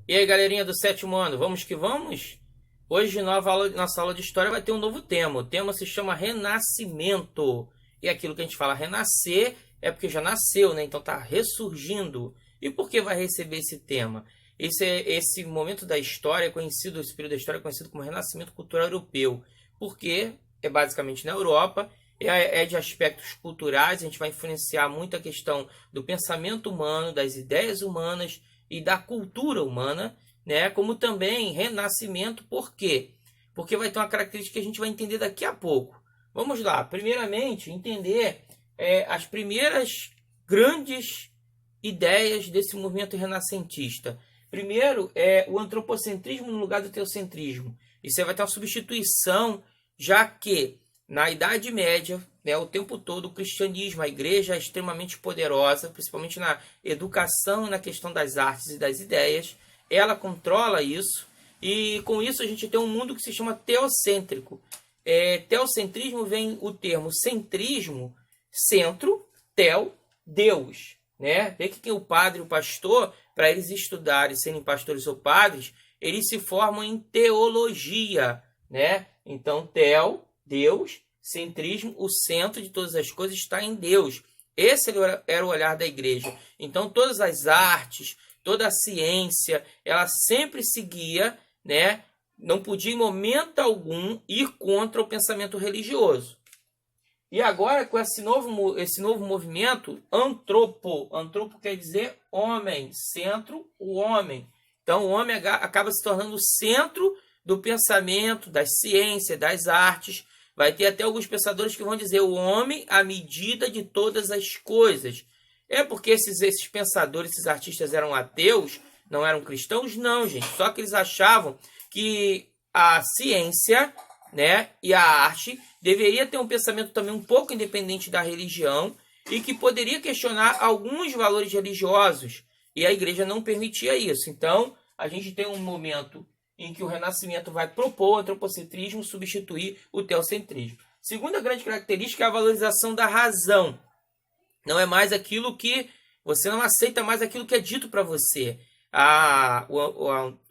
E aí, galerinha do sétimo ano, vamos que vamos? Hoje, nossa aula de história vai ter um novo tema. O tema se chama Renascimento. E aquilo que a gente fala renascer é porque já nasceu, né? Então tá ressurgindo. E por que vai receber esse tema? Esse momento da história é conhecido, esse período da história é conhecido como Renascimento Cultural Europeu. Porque é basicamente na Europa, é de aspectos culturais, a gente vai influenciar muito a questão do pensamento humano, das ideias humanas e da cultura humana, né? Como também renascimento, por quê? Porque vai ter uma característica que a gente vai entender daqui a pouco. Vamos lá, primeiramente, entender as primeiras grandes ideias desse movimento renascentista. Primeiro, é o antropocentrismo no lugar do teocentrismo. Isso aí vai ter uma substituição, já que na Idade Média, né, o tempo todo, o cristianismo, a igreja é extremamente poderosa, principalmente na educação e na questão das artes e das ideias. Ela controla isso, e com isso a gente tem um mundo que se chama teocêntrico. Teocentrismo vem o termo centrismo, centro, tel, Deus. Né? Vê que o padre e o pastor, para eles estudarem, serem pastores ou padres, eles se formam em teologia. Né? Então, tel, Deus, centrismo, o centro de todas as coisas está em Deus. Esse era o olhar da igreja. Então, todas as artes, toda a ciência, ela sempre seguia, né? Não podia em momento algum ir contra o pensamento religioso. E agora, com esse novo movimento, antropo quer dizer homem, centro, o homem. Então, o homem acaba se tornando o centro do pensamento, das ciências, das artes. Vai ter até alguns pensadores que vão dizer o homem à medida de todas as coisas. É porque esses pensadores, esses artistas eram ateus, não eram cristãos? Não, gente. Só que eles achavam que a ciência, né, e a arte deveria ter um pensamento também um pouco independente da religião e que poderia questionar alguns valores religiosos. E a igreja não permitia isso. Então, a gente tem um momento em que o Renascimento vai propor o antropocentrismo substituir o teocentrismo. Segunda grande característica é a valorização da razão. Não é mais aquilo que... Você não aceita mais aquilo que é dito para você.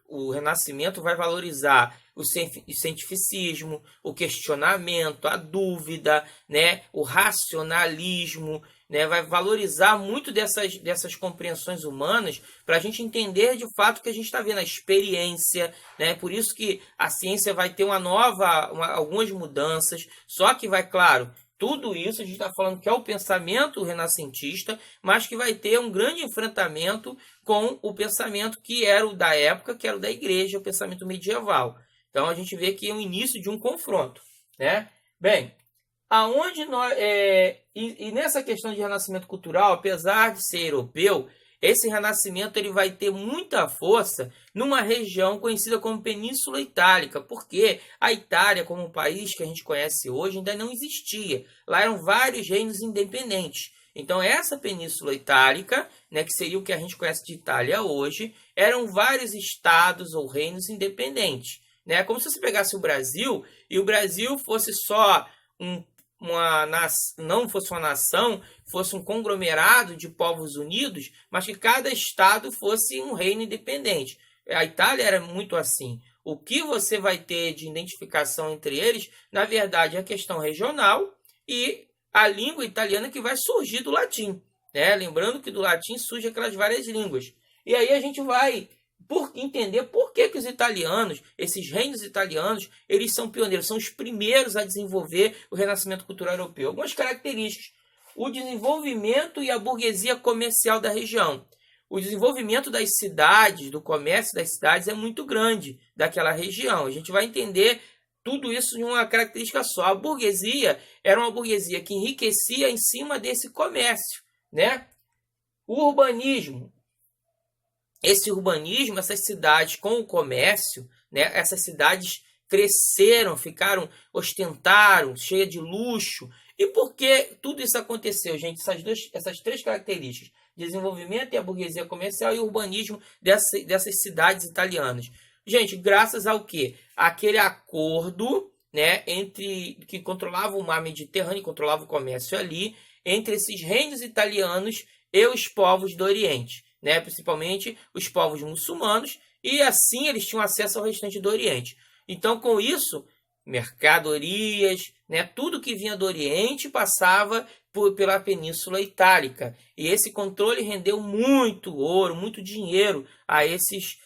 O Renascimento vai valorizar o cientificismo, o questionamento, a dúvida, né? O racionalismo, né? Vai valorizar muito dessas compreensões humanas para a gente entender de fato o que a gente está vendo, a experiência, né? Por isso que a ciência vai ter algumas mudanças, só que vai, claro, tudo isso a gente está falando que é o pensamento renascentista, mas que vai ter um grande enfrentamento com o pensamento que era o da época, que era o da igreja, o pensamento medieval. Então a gente vê que é o início de um confronto, né? Bem, aonde nós e nessa questão de renascimento cultural, apesar de ser europeu, esse renascimento ele vai ter muita força numa região conhecida como Península Itálica, porque a Itália, como um país que a gente conhece hoje, ainda não existia. Lá eram vários reinos independentes. Então, essa Península Itálica, né, que seria o que a gente conhece de Itália hoje, eram vários estados ou reinos independentes. Né? Como se você pegasse o Brasil e o Brasil fosse só não fosse uma nação, fosse um conglomerado de povos unidos, mas que cada estado fosse um reino independente. A Itália era muito assim. O que você vai ter de identificação entre eles, na verdade, é a questão regional e a língua italiana que vai surgir do latim. Né? Lembrando que do latim surgem aquelas várias línguas. E aí a gente vai entender por que os italianos, esses reinos italianos, eles são pioneiros, são os primeiros a desenvolver o renascimento cultural europeu. Algumas características: o desenvolvimento e a burguesia comercial da região. O desenvolvimento das cidades, do comércio das cidades é muito grande daquela região. A gente vai entender tudo isso em uma característica só. A burguesia era uma burguesia que enriquecia em cima desse comércio, né? O urbanismo. Esse urbanismo, essas cidades com o comércio, né, essas cidades cresceram, ostentaram, cheias de luxo. E por que tudo isso aconteceu, gente? Essas três características: desenvolvimento e a burguesia comercial e o urbanismo dessas cidades italianas. Gente, graças ao quê? Aquele acordo, né, que controlava o mar Mediterrâneo, controlava o comércio ali, entre esses reinos italianos e os povos do Oriente. Né, principalmente os povos muçulmanos e assim eles tinham acesso ao restante do Oriente. Então, com isso, mercadorias, né, tudo que vinha do Oriente passava pela Península Itálica. E esse controle rendeu muito ouro, muito dinheiro a esses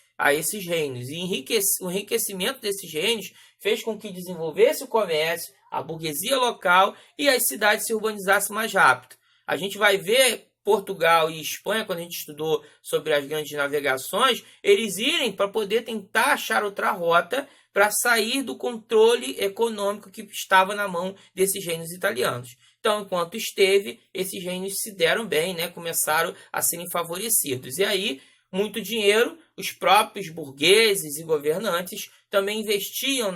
reinos. E o enriquecimento desses reinos fez com que desenvolvesse o comércio, a burguesia local e as cidades se urbanizassem mais rápido. A gente vai ver Portugal e Espanha, quando a gente estudou sobre as grandes navegações, eles irem para poder tentar achar outra rota para sair do controle econômico que estava na mão desses reinos italianos. Então, enquanto esteve, esses reinos se deram bem, né? Começaram a serem favorecidos. E aí, muito dinheiro, os próprios burgueses e governantes também investiam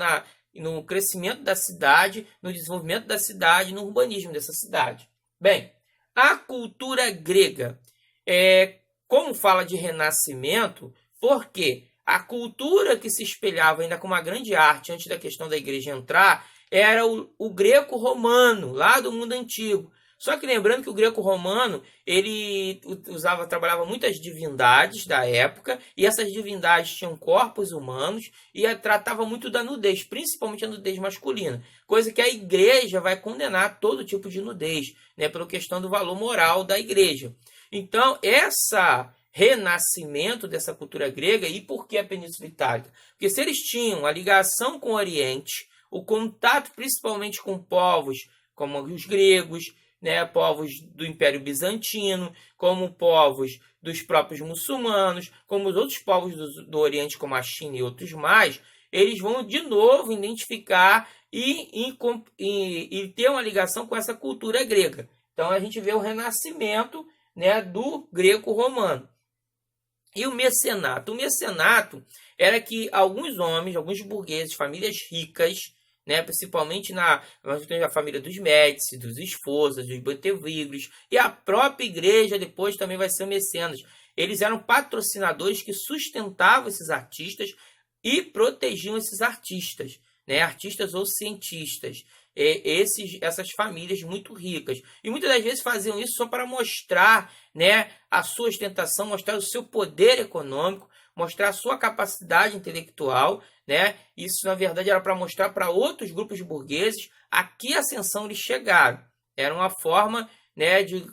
no crescimento da cidade, no desenvolvimento da cidade, no urbanismo dessa cidade. Bem, a cultura grega, como fala de renascimento, porque a cultura que se espelhava ainda com uma grande arte antes da questão da igreja entrar era o greco-romano, lá do mundo antigo. Só que lembrando que o greco-romano, ele trabalhava muitas divindades da época, e essas divindades tinham corpos humanos e tratava muito da nudez, principalmente a nudez masculina, coisa que a igreja vai condenar todo tipo de nudez, né, pela questão do valor moral da igreja. Então, renascimento dessa cultura grega, e por que a Península Itálica? Porque se eles tinham a ligação com o Oriente, o contato principalmente com povos como os gregos, né, povos do Império Bizantino, como povos dos próprios muçulmanos, como os outros povos do Oriente, como a China e outros mais, eles vão de novo identificar e ter uma ligação com essa cultura grega. Então a gente vê o renascimento, né, do greco-romano. E o mecenato? O mecenato era que alguns homens, alguns burgueses, famílias ricas, né, principalmente na família dos Médici, dos Sforza, dos Botevigros, e a própria igreja depois também vai ser mecenas. Eles eram patrocinadores que sustentavam esses artistas e protegiam esses artistas, né, artistas ou cientistas. Essas famílias muito ricas. E muitas das vezes faziam isso só para mostrar, né, a sua ostentação, mostrar o seu poder econômico, mostrar a sua capacidade intelectual, né? Isso, na verdade, era para mostrar para outros grupos burgueses a que ascensão eles chegaram. Era uma forma, né, de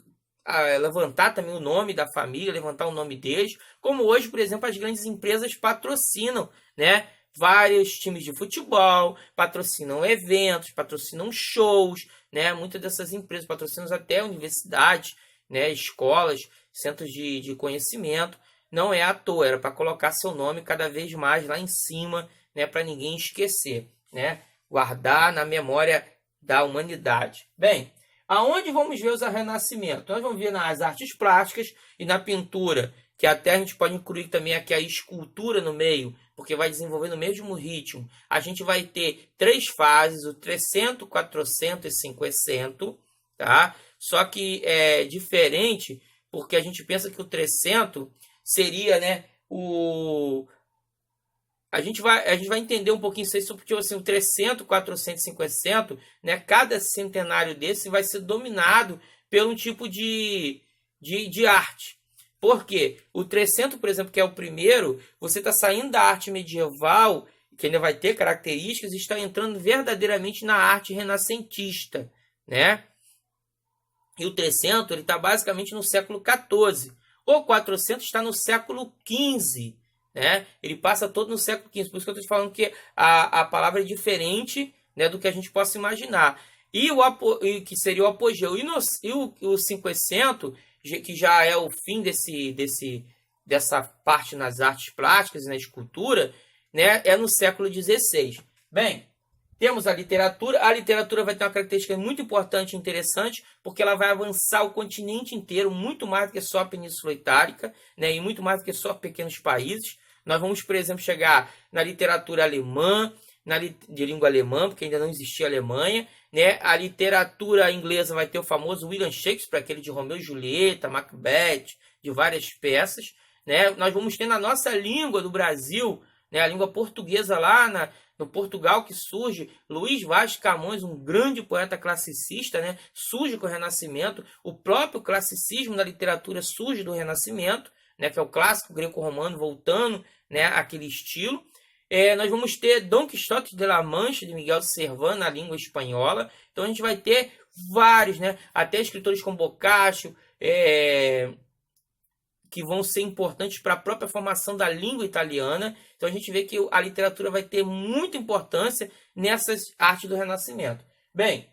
levantar também o nome da família, levantar o nome deles, como hoje, por exemplo, as grandes empresas patrocinam, né, vários times de futebol, patrocinam eventos, patrocinam shows, né? Muitas dessas empresas patrocinam até universidades, né? Escolas, centros de conhecimento. Não é à toa, era para colocar seu nome cada vez mais lá em cima, né? Para ninguém esquecer, né? Guardar na memória da humanidade. Bem, aonde vamos ver os renascimentos? Nós vamos ver nas artes plásticas e na pintura, que até a gente pode incluir também aqui a escultura no meio, porque vai desenvolver no mesmo ritmo. A gente vai ter 3 fases, o 300, 400 e 500, tá? Só que é diferente, porque a gente pensa que o 300 seria, né, a gente vai entender um pouquinho isso, porque assim, o 300, 400, 500, né, cada centenário desse vai ser dominado pelo tipo de arte. Por quê? O 300, por exemplo, que é o primeiro, você está saindo da arte medieval, que ainda vai ter características, e está entrando verdadeiramente na arte renascentista, né? E o 300, ele está basicamente no século XIV. O 400 está no século XV, né? Ele passa todo no século XV. Por isso que eu estou falando que a palavra é diferente, né, do que a gente possa imaginar. E que seria o apogeu. E o 500, que já é o fim dessa parte nas artes plásticas e na escultura, né, é no século XVI. Bem, temos a literatura. A literatura vai ter uma característica muito importante e interessante, porque ela vai avançar o continente inteiro, muito mais do que só a Península Itálica, né, e muito mais do que só pequenos países. Nós vamos, por exemplo, chegar na literatura alemã, de língua alemã, porque ainda não existia a Alemanha, né? A literatura inglesa vai ter o famoso William Shakespeare, aquele de Romeu e Julieta, Macbeth, de várias peças, né? Nós vamos ter na nossa língua do Brasil, né, a língua portuguesa lá no Portugal, que surge Luís Vaz de Camões, um grande poeta classicista, né? Surge com o Renascimento. O próprio classicismo na literatura surge do Renascimento, né, que é o clássico greco-romano voltando, né, aquele estilo. Nós vamos ter Don Quixote de la Mancha, de Miguel de Cervantes, na língua espanhola. Então a gente vai ter vários, né, até escritores como Boccaccio, que vão ser importantes para a própria formação da língua italiana. Então a gente vê que a literatura vai ter muita importância nessas artes do Renascimento. Bem,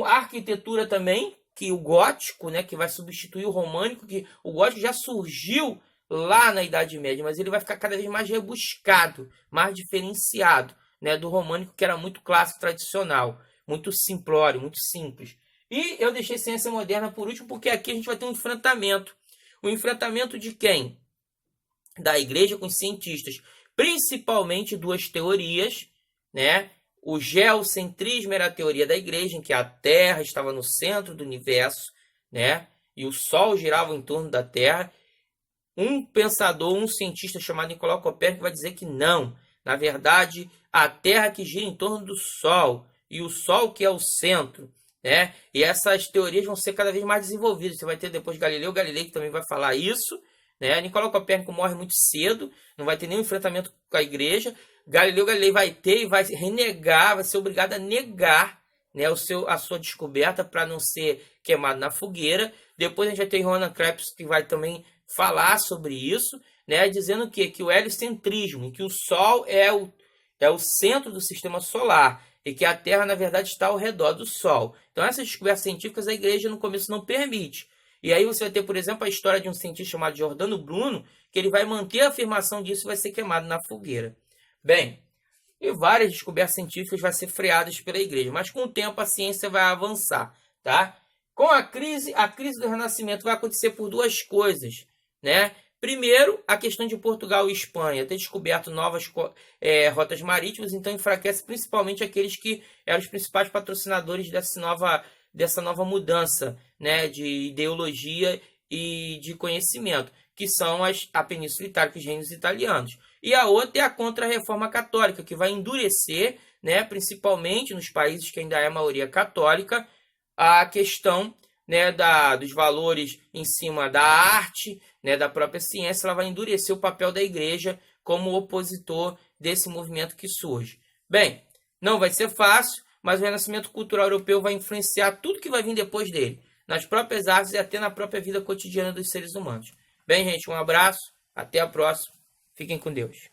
a arquitetura também, que o gótico, né, que vai substituir o românico, que o gótico já surgiu lá na Idade Média, mas ele vai ficar cada vez mais rebuscado, mais diferenciado, né, do românico, que era muito clássico, tradicional, muito simplório, muito simples. E eu deixei ciência moderna por último, porque aqui a gente vai ter um enfrentamento. O enfrentamento de quem? Da igreja com os cientistas. Principalmente duas teorias, né? O geocentrismo era a teoria da igreja, em que a Terra estava no centro do universo, né? E o Sol girava em torno da Terra. Um pensador, um cientista chamado Nicolau Copérnico vai dizer que não. Na verdade, a Terra que gira em torno do Sol e o Sol que é o centro, né? E essas teorias vão ser cada vez mais desenvolvidas. Você vai ter depois Galileu Galilei, que também vai falar isso, né? Nicolau Copérnico morre muito cedo, não vai ter nenhum enfrentamento com a igreja. Galileu Galilei vai ter e vai renegar, vai ser obrigado a negar, né, a sua descoberta para não ser queimado na fogueira. Depois a gente vai ter Johann Kepler, que vai também falar sobre isso, né, dizendo que o heliocentrismo, em que o Sol é o centro do sistema solar e que a Terra, na verdade, está ao redor do Sol. Então, essas descobertas científicas a igreja no começo não permite. E aí você vai ter, por exemplo, a história de um cientista chamado Giordano Bruno, que ele vai manter a afirmação disso e vai ser queimado na fogueira. Bem, e várias descobertas científicas vão ser freadas pela igreja, mas com o tempo a ciência vai avançar, tá? Com a crise do Renascimento vai acontecer por duas coisas, né? Primeiro, a questão de Portugal e Espanha ter descoberto novas rotas marítimas, então enfraquece principalmente aqueles que eram os principais patrocinadores dessa nova mudança, né, de ideologia e de conhecimento, que são a Península Itálica e os reinos italianos. E a outra é a Contra-Reforma Católica, que vai endurecer, né, principalmente nos países que ainda é a maioria católica, a questão, né, dos valores em cima da arte, né, da própria ciência. Ela vai endurecer o papel da igreja como opositor desse movimento que surge. Bem, não vai ser fácil, mas o renascimento cultural europeu vai influenciar tudo que vai vir depois dele, nas próprias artes e até na própria vida cotidiana dos seres humanos. Bem, gente, um abraço, até a próxima, fiquem com Deus.